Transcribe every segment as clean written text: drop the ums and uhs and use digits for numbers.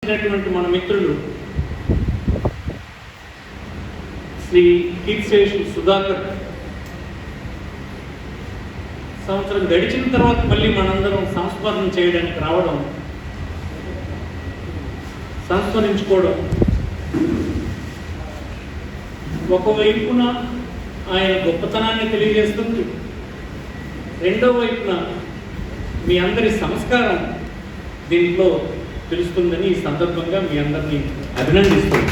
ఇచ్చినటువంటి మన మిత్రులు శ్రీ కీర్తిశేషులు సుధాకర్ సంవత్సరం గడిచిన తర్వాత మళ్ళీ మనందరం సంస్మరణ చేయడానికి రావడం, సంస్మరించుకోవడం, ఒకవైపున ఆయన గొప్పతనాన్ని తెలియజేస్తుంది, రెండో వైపున మీ అందరి సంస్కారం దీంట్లో తెలుస్తుందని ఈ సందర్భంగా మీ అందరినీ అభినందిస్తుంది.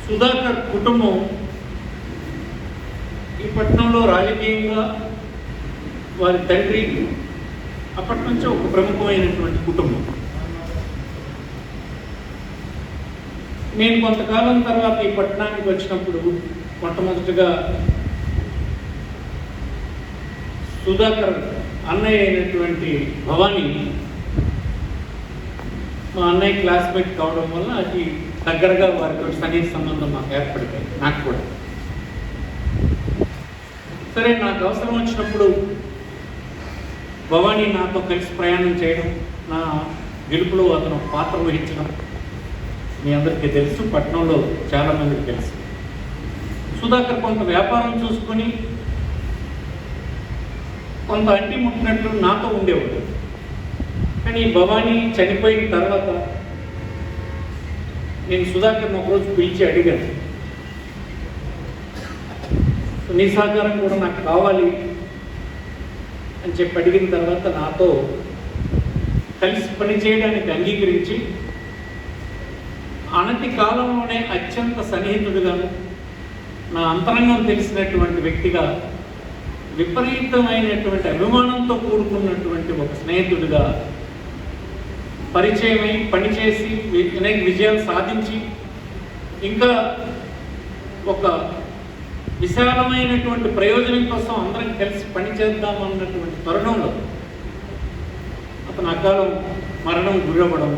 సుధాకర్ కుటుంబం ఈ పట్టణంలో రాజకీయంగా వారి తండ్రి అప్పటి నుంచి ఒక ప్రముఖమైనటువంటి కుటుంబం. నేను కొంతకాలం తర్వాత ఈ పట్టణానికి వచ్చినప్పుడు మొట్టమొదటిగా సుధాకర్ అన్నయ్య అయినటువంటి భవానీ మా అన్నయ్య క్లాస్మేట్ కావడం వల్ల అది దగ్గరగా వారితో సన్నిహిత సంబంధం మాకు ఏర్పడిపోయింది. నాకు కూడా సరే, నాకు అవసరం వచ్చినప్పుడు భవానీ నాతో కలిసి ప్రయాణం చేయడం, నా గెలుపులో అతను పాత్ర వహించడం మీ అందరికీ తెలుసు, పట్టణంలో చాలామందికి తెలుసు. సుధాకర్ కొంత వ్యాపారం చూసుకొని కొంత అంటి ముట్టినట్లు నాతో ఉండేవాడు. కానీ భవానీ చనిపోయిన తర్వాత నేను సుధాకర్ని ఒకరోజు పిలిచి అడిగాను, నీ సహకారం కూడా నాకు కావాలి అని చెప్పి అడిగిన తర్వాత నాతో కలిసి పనిచేయడానికి అంగీకరించి అనతి కాలంలోనే అత్యంత సన్నిహితుడిగాను, నా అంతరంగం తెలిసినటువంటి వ్యక్తిగా, విపరీతమైనటువంటి అభిమానంతో కూడుకున్నటువంటి ఒక స్నేహితుడిగా పరిచయమై పనిచేసి అనేక విజయాలు సాధించి ఇంకా ఒక విశాలమైనటువంటి ప్రయోజనం కోసం అందరం కలిసి పనిచేద్దామన్నటువంటి తరుణంలో అతను అకాలం మరణం గురవ్వడం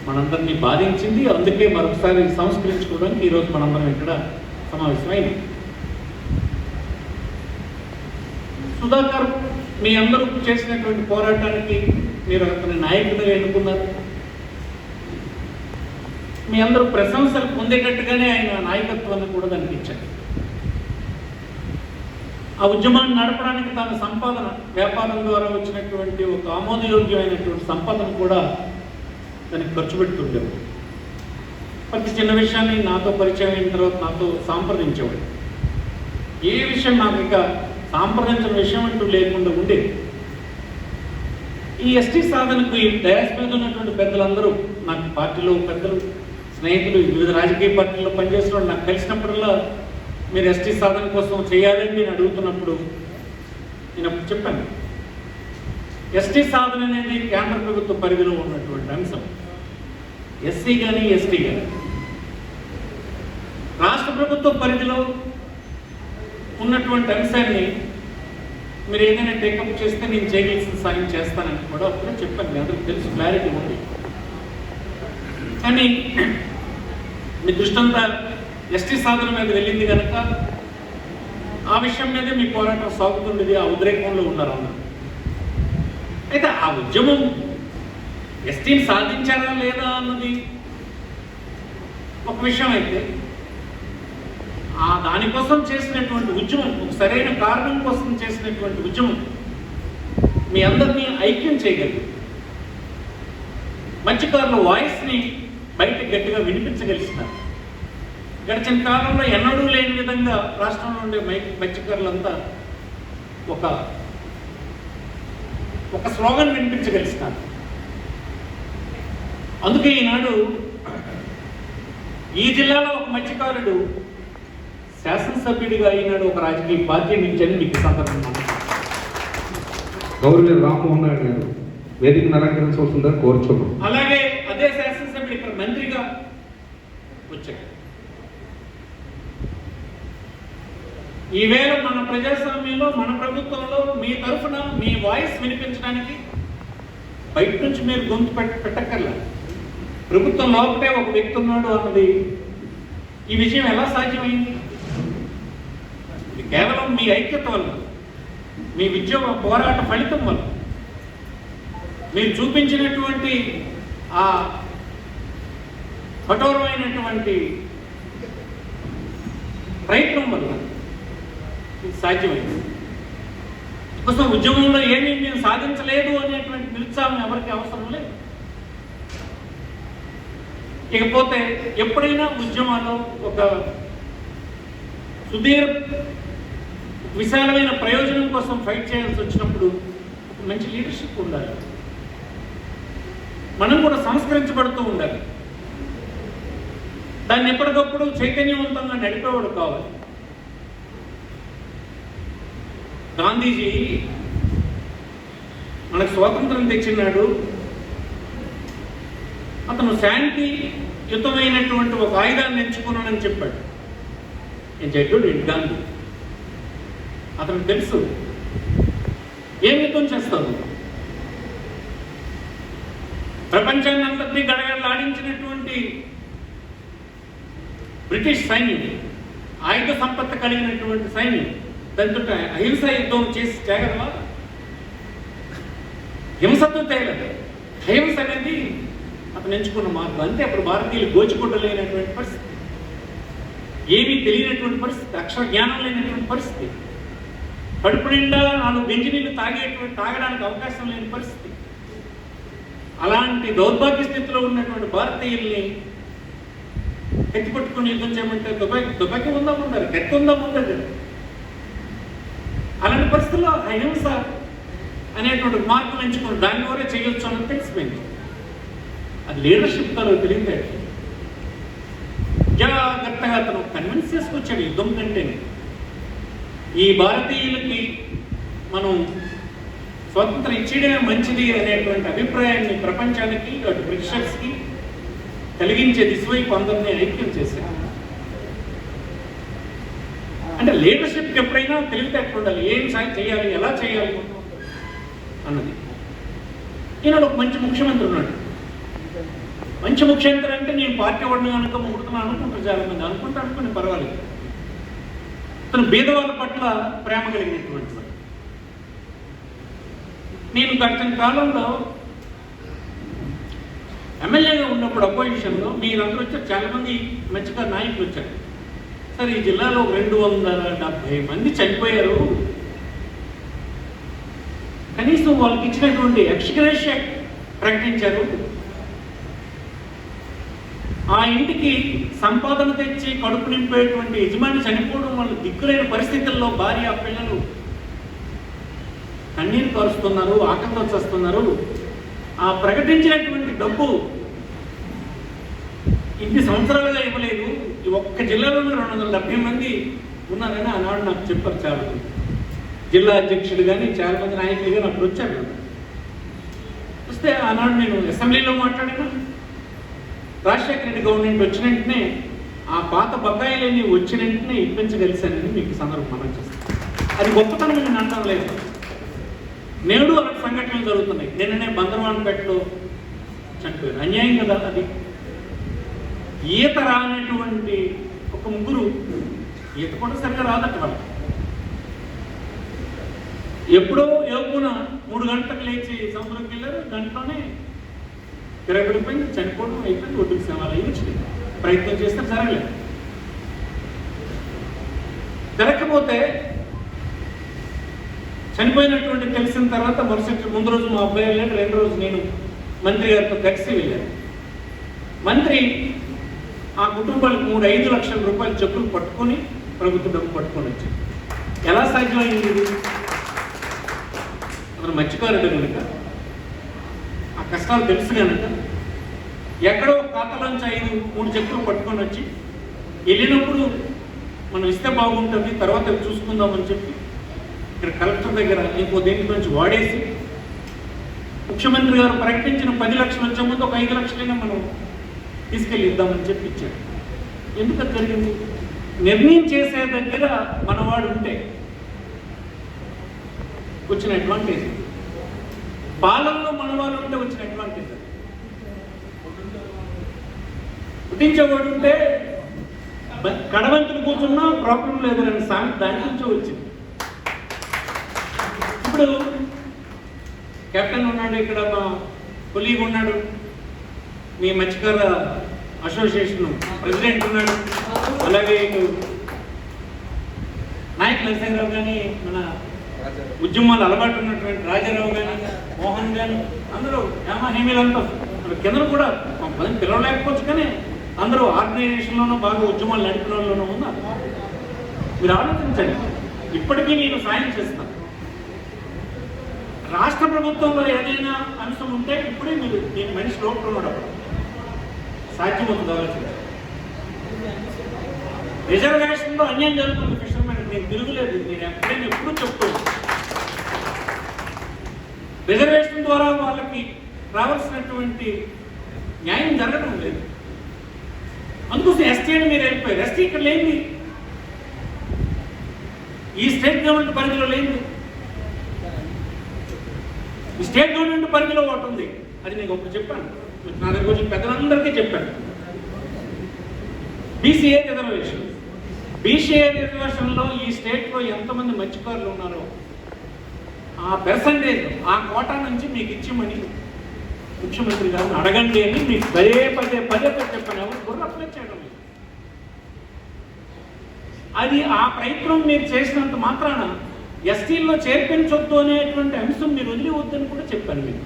మనందరినీ బాధించింది. అందుకే మరొకసారి సంస్కరించుకోవడానికి ఈరోజు మనందరం ఇక్కడ సమావేశమైంది. సుధాకర్ మీ అందరూ చేసినటువంటి పోరాటానికి మీరు అతని నాయకుడిగా ఎన్నుకున్నారు. మీ అందరూ ప్రశంసలు పొందేటట్టుగానే ఆయన నాయకత్వాన్ని కూడా దానికి ఇచ్చారు. ఆ ఉద్యమాన్ని నడపడానికి తన సంపాదన, వ్యాపారం ద్వారా వచ్చినటువంటి ఒక ఆమోదయోగ్యమైనటువంటి సంపాదన కూడా దానికి ఖర్చు పెడుతుండేవాడు. ప్రతి చిన్న విషయాన్ని నాతో పరిచయం అయిన తర్వాత నాతో సంప్రదించేవాడు. ఏ విషయం నాకు ఇక సాంప్రదించిన విషయం అంటూ లేకుండా ఉండేది. ఈ ఎస్టీ సాధనకు ఈ డయాస్ మీద ఉన్నటువంటి పెద్దలందరూ, నాకు పార్టీలో పెద్దలు, స్నేహితులు, వివిధ రాజకీయ పార్టీల్లో పనిచేసిన వాళ్ళు నాకు కలిసినప్పుడల్లా మీరు ఎస్టీ సాధన కోసం చేయాలని నేను అడుగుతున్నప్పుడు నేను అప్పుడు చెప్పాను, ఎస్టీ సాధన అనేది కేంద్ర ప్రభుత్వ పరిధిలో ఉన్నటువంటి అంశం. ఎస్సీ కానీ ఎస్టీ కానీ రాష్ట్ర ప్రభుత్వ పరిధిలో ఉన్నటువంటి అంశాన్ని మీరు ఏదైనా టేకప్ చేస్తే నేను చేయగలిసిన సాయం చేస్తానని కూడా అప్పుడే చెప్పాను. మీ అందరికి తెలుసు, క్లారిటీ ఉంది. కానీ మీ దృష్టి అంతా ఎస్టీ సాధన మీద వెళ్ళింది కనుక ఆ విషయం మీదే మీ పోరాటం సాగుతుండేది, ఆ ఉద్రేకంలో ఉన్నారు అన్నారు. అయితే ఆ ఉద్యమం ఎస్టీని సాధించారా లేదా అన్నది ఒక విషయం అయితే, ఆ దానికోసం చేసినటువంటి ఉద్యమం, ఒక సరైన కారణం కోసం చేసినటువంటి ఉద్యమం మీ అందరినీ ఐక్యం చేయగలిగింది. మత్స్యకారుల వాయిస్ని బయట గట్టిగా వినిపించగలిగినారు. గడిచిన కాలంలో ఎన్నడూ లేని విధంగా రాష్ట్రంలో ఉండే మత్స్యకారులంతా ఒక స్లోగన్ వినిపించగలిగినారు. అందుకే ఈనాడు ఈ జిల్లాలో ఒక మత్స్యకారుడు శాసనసభ్యుడిగా అయినాడు, ఒక రాజకీయ పార్టీ నుంచి అని మీకు సందర్భంగా గౌరవ రామ్మోహన్ నాయుడు గారు వేదికను అలంకరించవలసిందని కోరుచున్నాం. అలాగే అదే శాసనసభ్యుడు ఇక్కడ మంత్రిగా వచ్చాడు. ఈవేళ మన ప్రజాస్వామ్యంలో, మన ప్రభుత్వంలో మీ తరఫున మీ వాయిస్ వినిపించడానికి బయట నుంచి మీరు గొంతు పెట్టక్కర్లా. ప్రభుత్వం లోపటే ఒక వ్యక్తి ఉన్నాడు అన్నది, ఈ విజయం ఎలా సాధ్యమైంది? ఇది కేవలం మీ ఐక్యత వల్ల, మీ విద్య పోరాట ఫలితం వల్ల. మీరు చూపించినటువంటి ఆ కఠోరమైనటువంటి ప్రయత్నం వల్ల ఇది సాధ్యమైంది. కోసం ఉద్యమంలో ఏమీ మేము సాధించలేదు అనేటువంటి నిరుత్సాహం ఎవరికి అవసరం లేదు. ఇకపోతే ఎప్పుడైనా ఉద్యమాల్లో ఒక విశాలమైన ప్రయోజనం కోసం ఫైట్ చేయాల్సి వచ్చినప్పుడు ఒక మంచి లీడర్షిప్ ఉండాలి. మనం కూడా సంస్కరించబడుతూ ఉండాలి. దాన్ని ఎప్పటికప్పుడు చైతన్యవంతంగా నడిపేవాడు కావాలి. గాంధీజీ మనకు స్వాతంత్రం తెచ్చినాడు. అతను శాంతియుతమైనటువంటి ఒక ఆయుధాన్ని ఎంచుకున్నానని చెప్పాడు. నేను చెడ్డు గాంధీ. అతనికి తెలుసు ఏం యుద్ధం చేస్తాను. ప్రపంచాన్ని అంతటినీ గడగడలాడించినటువంటి బ్రిటిష్ సైన్యం, ఆయుధ సంపత్తి కలిగినటువంటి సైన్యం, దాంతో అహింస యుద్ధం చేసి చేయగలవా? హింసతో తేలదు. అహింస అనేది అతను ఎంచుకున్న మార్గం. అంతే. అప్పుడు భారతీయులు గోచికొట్టలేనటువంటి పరిస్థితి, ఏమీ తెలియనటువంటి పరిస్థితి, అక్షర జ్ఞానం లేనటువంటి పరిస్థితి, కడుపు నిండా 4 గంజి నీళ్ళు తాగడానికి అవకాశం లేని పరిస్థితి. అలాంటి దౌర్భాగ్య స్థితిలో ఉన్నటువంటి భారతీయుల్ని కత్తి పట్టుకుని యుద్ధం చేయమంటే తుపాకీ ఉందా ఉండరు, కత్తి ఉందా ఉండదు. అలాంటి పరిస్థితుల్లో అహింస అనేటువంటి మార్గం ఎంచుకుని దాని ద్వారా చేయొచ్చు అన్నది తెలిసిపోయింది. అది లీడర్షిప్ తనకు తెలియదు. జాగ్రత్తగా అతను కన్విన్స్ చేసుకొచ్చాడు యుద్ధం కంటే. ఈ భారతీయులకి మనం స్వతంత్రం ఇచ్చేయడమే మంచిది అనేటువంటి అభిప్రాయాన్ని ప్రపంచానికి, అటు బ్రిటిషర్స్కి కలిగించే దిశవైపు అందరినీ ఐక్యం చేశారు. అంటే లీడర్షిప్కి ఎప్పుడైనా తెలివితేటలు ఉండాలి. ఏం చేయాలి, ఎలా చేయాలి అన్నది. ఈనాడు ఒక మంచి ముఖ్యమంత్రి ఉన్నాడు. మంచి ముఖ్యమంత్రి అంటే నేను పార్టీ వాడిని కనుక ముడుతున్నాను అనుకుంటారు చాలా మంది. అనుకుని పర్వాలేదు. అతను బీదవాళ్ళ పట్ల ప్రేమ కలిగినటువంటి వాడు. నేను గడిచిన కాలంలో ఎమ్మెల్యేగా ఉన్నప్పుడు అపోజిషన్లో మీరందరూ వచ్చారు, చాలామంది మంచిగా నాయకులు వచ్చారు. సార్ ఈ జిల్లాలో 270 మంది చనిపోయారు, కనీసం వాళ్ళకి ఇచ్చినటువంటి ఎక్స్గ్రేషియా ప్రకటించారు, ఆ ఇంటికి సంపాదన తెచ్చి కడుపు నింపేటువంటి యజమాని చనిపోవడం వల్ల దిక్కులేని పరిస్థితుల్లో భార్య పిల్లలు కన్నీరు కారుస్తున్నారు, ఆకలితో చేస్తున్నారు. ఆ ప్రకటించినటువంటి డబ్బు ఇన్ని సంవత్సరాలుగా ఇవ్వలేదు. ఈ ఒక్క జిల్లాలోనే 270 మంది ఉన్నారని ఆనాడు నాకు చెప్పారు. చాలా జిల్లా అధ్యక్షుడు కానీ చాలా మంది నాయకులు కానీ అప్పుడు వచ్చారు. వస్తే ఆనాడు నేను అసెంబ్లీలో మాట్లాడినా, రాజశేఖర రెడ్డి గవర్నమెంట్ వచ్చిన వెంటనే ఆ పాత బకాయిలన్నీ వచ్చిన వెంటనే ఇప్పించగలిసానని మీకు సందర్భం మనం చేస్తాను. అది గొప్పతనం నేను అంటాం లేదు. నేడు అలాంటి సంఘటనలు జరుగుతున్నాయి. నిన్ననే బందర్వాన్పేటలో చనిపోయారు. అన్యాయం కదా అది. ఈత రానటువంటి ఒక ముగ్గురు, ఈత కూడా సరిగ్గా రాదట వాళ్ళు. ఎప్పుడో యోగున 3 గంటలకు లేచి సముద్రంకి వెళ్ళారు. గంటలోనే తిరగబడిపోయింది, చనిపోవడం అయిపోయింది. ఒడ్డుకు సేవలు అయ్యి వచ్చినాయి. ప్రయత్నం చేస్తే జరగలేదు. జరగకపోతే చనిపోయినటువంటి తెలిసిన తర్వాత ముందు రోజు మా అబ్బాయి వెళ్ళాడు, 2వ రోజు నేను మంత్రి గారితో కలిసి వెళ్ళాను. మంత్రి ఆ కుటుంబాలకు 5 లక్షల రూపాయల చెక్కులు పట్టుకొని, ప్రభుత్వ డబ్బు పట్టుకొని వచ్చాడు. ఎలా సాధ్యమైంది? అతను మత్స్యకారుడు కనుక, ఆ కష్టాలు తెలుసు కనుక, ఎక్కడో ఖాతాలోంచి 3 చెక్కులు పట్టుకొని వచ్చి వెళ్ళినప్పుడు మనం ఇస్తే బాగుంటుంది, తర్వాత చూసుకుందామని చెప్పి ఇక్కడ కలెక్టర్ దగ్గర ఇంకో దేని నుంచి వాడేసి, ముఖ్యమంత్రి గారు ప్రకటించిన 10 లక్షలు వచ్చే ముందు ఒక 5 లక్షలైనా మనం తీసుకెళ్ళి ఇద్దామని చెప్పి ఇచ్చాడు. ఎందుకు అది జరిగింది? నిర్ణయం చేసే దగ్గర మనవాడు ఉంటే వచ్చిన అడ్వాంటేజ్, పాలనలో మనవాళ్ళు ఉంటే వచ్చిన అడ్వాంటేజ్. పుట్టించేవాడు ఉంటే కడవంతులు కూర్చున్నా ప్రాబ్లం లేదని సాంగ్ దాని నుంచో వచ్చింది. ఇప్పుడు కెప్టెన్ ఉన్నాడు, ఇక్కడ మా కొలీగ్ ఉన్నాడు, మీ మత్స్యకార అసోసియేషన్ ప్రెసిడెంట్ ఉన్నాడు, అలాగే నాయకులు నరసింహరావు కానీ, మన ఉద్యమాలు అలవాటు ఉన్నటువంటి రాజారావు కానీ, మోహన్ కానీ, అందరూ హేమహేమీలంతా కింద కూడా కొంతమంది పిలవలేకపోవచ్చు, కానీ అందరూ ఆర్గనైజేషన్లోనూ బాగా ఉద్యమాలు నడిపిన వాళ్ళలోనూ ఉన్నారు. మీరు ఆలోచించండి, ఇప్పటికీ నేను సాయం చేస్తాను. రాష్ట్ర ప్రభుత్వంలో ఏదైనా అంశం ఉంటే ఇప్పుడే మీరు నేను మనిషి లోపల ఉన్నాడు సాధ్యమవుతుంది. ఆలోచించండి, రిజర్వేషన్లో అన్యాయం జరుగుతుంది. ఫిషర్మెన్ నేను తిరుగులేదు, నేను ఎప్పుడైనా ఎప్పుడూ చెప్తాను. రిజర్వేషన్ ద్వారా వాళ్ళకి రావాల్సినటువంటి న్యాయం జరగడం లేదు. అందుకోసం ఎస్టీ అని మీరు వెళ్ళిపోయారు. ఎస్టీ ఇక్కడ లేని, ఈ స్టేట్ గవర్నమెంట్ పరిధిలో లేని, ఈ స్టేట్ గవర్నమెంట్ పరిధిలో ఒకటి ఉంది. అది నేను ఒకటి చెప్పాను, నా దగ్గర కొంచెం పెద్దలందరికీ చెప్పాను. బీసీఏ రిజర్వేషన్, బీసీఏ రిజర్వేషన్లో ఈ స్టేట్లో ఎంతమంది మత్స్యకారులు ఉన్నారో ఆ పర్సంటేజ్, ఆ కోటా నుంచి మీకు ఇచ్చామని ముఖ్యమంత్రి గారిని అడగండి అని మీకు పదే పదే చెప్పాను. ఎవరు కూడా అప్లై చేయడం లేదు. అది ఆ ప్రయత్నం మీరు చేసినంత మాత్రాన ఎస్టీల్లో చేర్పించొద్దు అనేటువంటి అంశం మీరు వదిలివద్దని కూడా చెప్పాను మీకు.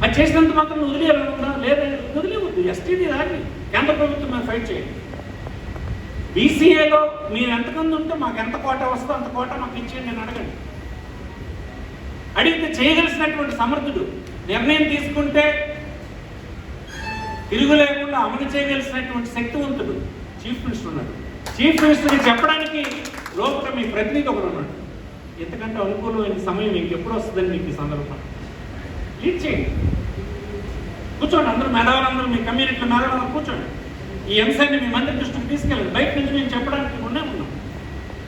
అది చేసినంత మాత్రం వదిలేయాలనుకున్నా లేదా, వదిలేవద్దు. ఎస్టీని రాని కేంద్ర ప్రభుత్వం మీద ఫైట్ చేయండి. బీసీఏలో మీరు ఎంతమంది ఉంటే మాకు ఎంత కోటా వస్తుందో అంత కోటా మాకు ఇచ్చేయండి అని అడగండి. అడిగితే చేయగలిసినటువంటి సమర్థుడు, నిర్ణయం తీసుకుంటే తిరుగు లేకుండా అమలు చేయగలిసినటువంటి శక్తివంతుడు చీఫ్ మినిస్టర్ ఉన్నాడు. చీఫ్ మినిస్టర్కి చెప్పడానికి లోపల మీ ప్రతినిధి ఒకరు ఉన్నాడు. ఎంతకంటే అనుకూలమైన సమయం ఇంకెప్పుడు వస్తుందని మీకు ఈ సందర్భం లీడ్ చేయండి. కూర్చోండి, అందరూ మేధావులందరూ మీ కమ్యూనిటీలో మేధావులందరూ కూర్చోండి. ఈ అంశాన్ని మీ మంత్రి దృష్టికి తీసుకెళ్ళండి. బయట నుంచి మేము చెప్పడానికి ఉన్నాం.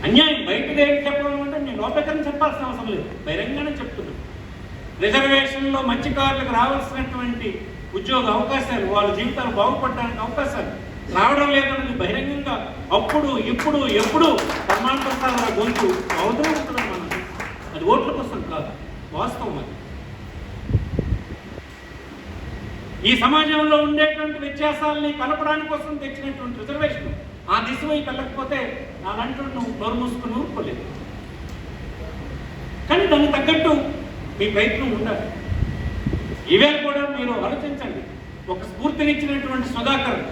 అన్యాయం బయటకు చెప్పడం అంటే మేము లోపలికని చెప్పాల్సిన అవసరం లేదు, బహిరంగానే చెప్తున్నాం. రిజర్వేషన్లో మత్స్యకారులకు రావాల్సినటువంటి ఉద్యోగ అవకాశాలు, వాళ్ళ జీవితాలు బాగుపడడానికి అవకాశాలు రావడం లేదన్నది బహిరంగంగా అప్పుడు ఇప్పుడు ఎప్పుడు ప్రమాణ ప్రసాదాల గొంతు అవుతూ ఉంటున్నాం మనం. అది ఓట్ల కోసం కాదు, వాస్తవం. అది ఈ సమాజంలో ఉండేటువంటి వ్యత్యాసాలని కలపడానికి కోసం తెచ్చినటువంటి రిజర్వేషన్. ఆ దిశ వైపు వెళ్ళకపోతే నాలంటూ నువ్వు నోరు మూసుకుని ఊరుకోలేదు. కానీ దానికి తగ్గట్టు మీ ప్రయత్నం ఉండాలి. ఈవేళ కూడా మీరు ఆలోచించండి. ఒక స్ఫూర్తినిచ్చినటువంటి సుధాకర్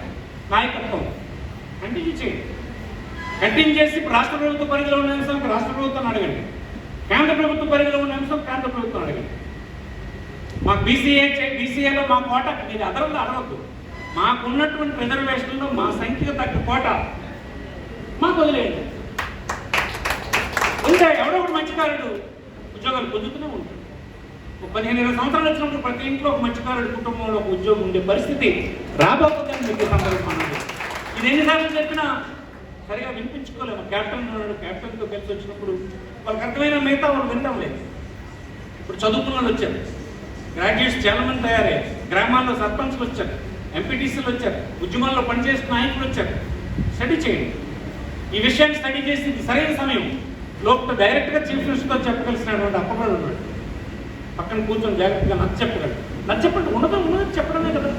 నాయకత్వం కంటిన్యూ చేయండి. కంటిన్యూ చేసి రాష్ట్ర ప్రభుత్వ పరిధిలో ఉన్న అంశం రాష్ట్ర ప్రభుత్వాన్ని అడగండి, కేంద్ర ప్రభుత్వ పరిధిలో ఉన్న అంశం కేంద్ర ప్రభుత్వం అడగండి. మాకు బీసీఏలో మా కోట మీరు అదనంగా అడగద్దు. మాకున్నటువంటి రిజర్వేషన్లో మా సంఖ్యకు తగ్గ కోట మాకు వదిలేయండి. ఉంటే ఎవడో ఒకటి మత్స్యకారుడు ఉద్యోగాలు పొందుతూనే ఉంటాడు. ఒక 15-20 సంవత్సరాలు వచ్చినప్పుడు ప్రతి ఇంట్లో ఒక మత్స్యకారుడి కుటుంబంలో ఒక ఉద్యోగం ఉండే పరిస్థితి రాబోతుందని మీకు సందర్భం. ఇది ఎన్నిసార్లు చెప్పినా సరిగా వినిపించుకోలేము. క్యాప్టెన్ ఉన్నాడు, క్యాప్టెన్తో కలిసి వచ్చినప్పుడు వాళ్ళకి అర్థమైన మిగతా వాళ్ళు వినడం లేదు. ఇప్పుడు చదువుకున్న వాళ్ళు వచ్చారు, గ్రాడ్యుయేట్స్ చాలా మంది తయారయ్యారు, గ్రామాల్లో సర్పంచ్లు వచ్చారు, ఎంపీటీసీలు వచ్చారు, ఉద్యమాల్లో పనిచేసిన నాయకులు వచ్చారు. స్టడీ చేయండి. ఈ విషయాన్ని స్టడీ చేసి ఇది సరైన సమయం. లోపల డైరెక్ట్గా చీఫ్ మినిస్టర్తో చెప్పగలిసినటువంటి అప్పగాడు ఉన్నాడు, పక్కన కూర్చొని జాగ్రత్తగా నచ్చప్పండి. ఉన్నది చెప్పడమే కదా.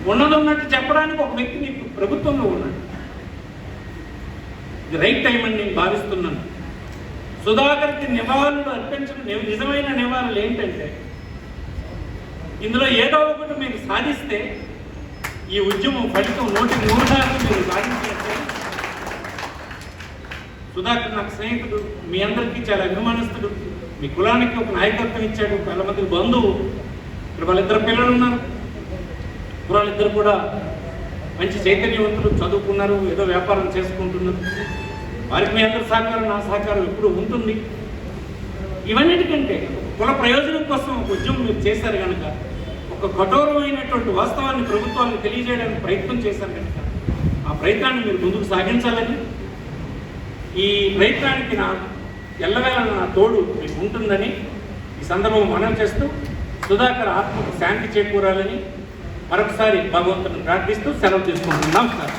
ఉన్నట్టు చెప్పడానికి ఒక వ్యక్తి మీకు ప్రభుత్వంలో ఉన్నాడు. ఇది రైట్ టైం అని నేను భావిస్తున్నాను. సుధాకర్కి నివాళులు అర్పించడం నిజమైన నివాళులు ఏంటంటే, ఇందులో ఏదో ఒకటి మీరు సాధిస్తే ఈ ఉద్యమం ఫలితం 100% మీరు సాధించినట్టే. సుధాకర్ నాకు స్నేహితుడు, మీ అందరికీ చాలా అభిమానిస్తుడు, మీ కులానికి ఒక నాయకత్వం ఇచ్చాడు, చాలా మందికి బంధువు. ఇక్కడ వాళ్ళిద్దరు పిల్లలు ఉన్నారు, వాళ్ళిద్దరు కూడా మంచి చైతన్యవంతులు, చదువుకున్నారు, ఏదో వ్యాపారం చేసుకుంటున్నారు. వారికి మీ అందరి సహకారం, నా సహకారం ఎప్పుడు ఉంటుంది. ఇవన్నిటికంటే కుల ప్రయోజనం కోసం ఒక ఉద్యమం మీరు చేశారు కనుక, ఒక కఠోరమైనటువంటి వాస్తవాన్ని ప్రభుత్వానికి తెలియజేయడానికి ప్రయత్నం చేశారు కనుక, ఆ ప్రయత్నాన్ని మీరు ముందుకు సాగించాలని, ఈ ప్రయత్నానికి నా ఎల్లవేళ నా తోడు మీకు ఉంటుందని ఈ సందర్భం మనం చేస్తూ, సుధాకర్ ఆత్మకు శాంతి చేకూరాలని మరొకసారి భగవంతుని ప్రార్థిస్తూ సెలవు తీసుకుంటున్నాం. నమస్కారం.